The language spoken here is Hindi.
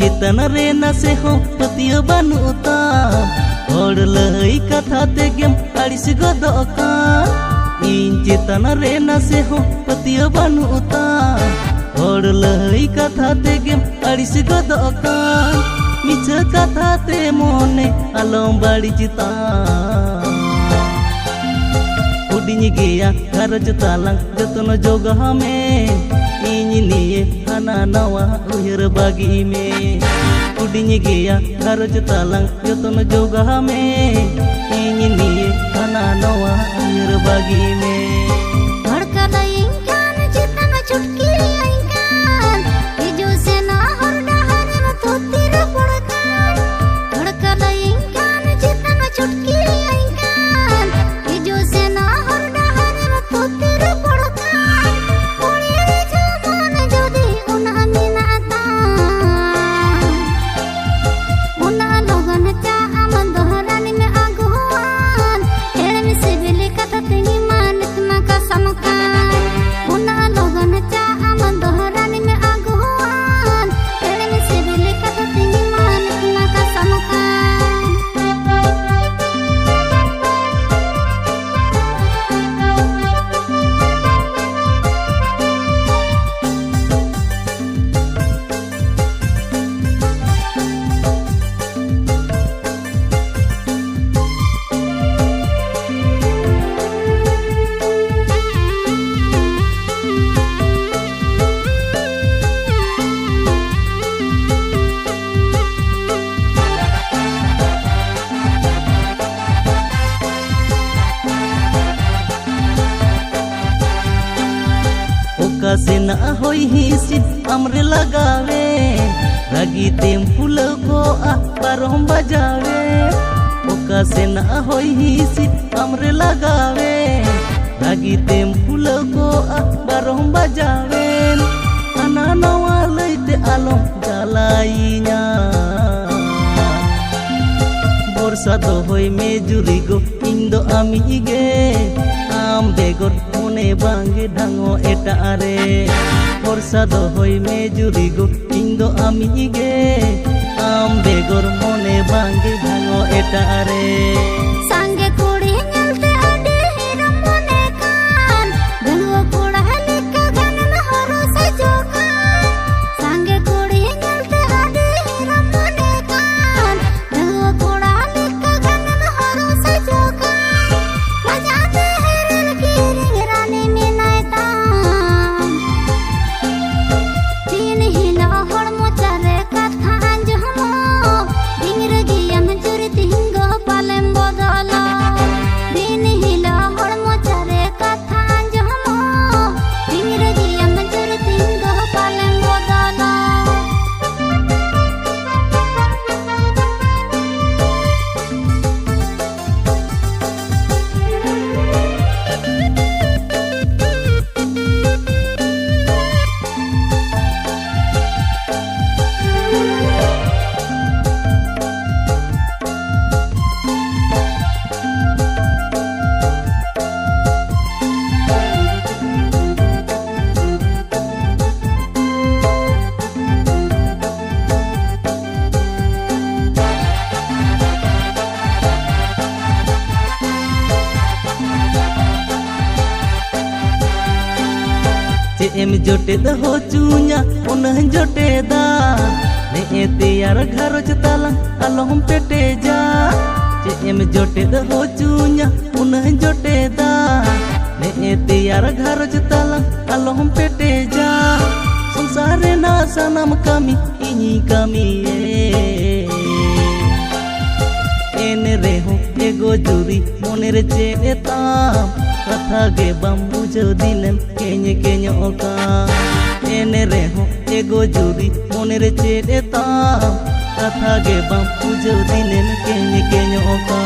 चेतन रे नासे हो पतिया बानुता हर लई कथा तेगेम आड़िस गदका इन चेतन रे नासे हो पतिया बानुता हर लई कथा तेगेम आड़िस गदका मिछा कथा ते मोने आलम बाड़ी चिता हुडिंग गया घरज तालांग जतन जोगा में इन निये हाना नवा उहर बागी में हुडिंग गया घरज तालांग जतन जोगा में इन निये हाना नवा उहर बागी में धड़कन इंकान चेतन छुटकी इंकान हिजो से ना हर डहर में थोतिर पड़कान धड़कन इंकान चेतन छुटकी इंकान हिजो से ना हर डहर में थोतिर पड़कान ओरे जमान जदी उना मिनाता उना लोगन चा अमन दोहरानी में आगुआन हेड़ में सिविल कथा तेनी मानित मा का समकान उना लोगन चा अमन दोहरानी में आगुआन हेड़ में सिविल कथा तेनी मानित मा का समकान से ना होई हिसित हमरे लगावे रागी तेम फूल को बारों बजावे ओका से ना होई हिसित हमरे लगावे रागी तेम फूल को बारों बजावे आना नवा लैते आलो जलाइया बरसा दो होई मेजुरी गो इंदो आमी गे आम बेगर मोने बांगे ढांगो एटा रे बरसा दो होई मेजुरी गो इंदो आमी गे आम बेगर मोने बांगे ढांगो एटा रे सांगे कुड़ी नलते अडे हिरम मोने कान गलुआ कुड़ा लिका गनन हरो सजोकान सांगे कुड़ी नलते अडे हिरम मोने कान गलुआ कुड़ा लिका गनन हरो सजोकान मजाते हेरन की रिंगरानी में नायतान तीन हिला हड़ मोचारे कथा अंजमो डिंगर गियम जुरी तिंगो पालेम बदला दिन हिला हड़ मोचारे कथा अंजमो डिंगर गियम जुरी तिंगो पालेम बदला एम जोटे द हो चू냐 उन जोटे दा ने एते यार घरज ताला आलम पेटे जा एम जोटे द हो चू냐 उन जोटे दा ने एते यार घरज ताला आलम पेटे जा संसार ना सनम कमी इनी कमी एन रे हो एगो जुरी मोने रे चेताम कथा गे बम बुझो दिलेम केnye केnye ओका एने रे हो एगो जुरी मोने रे चेताम कथा गे बम बुझो दिलेम केnye केnye ओका।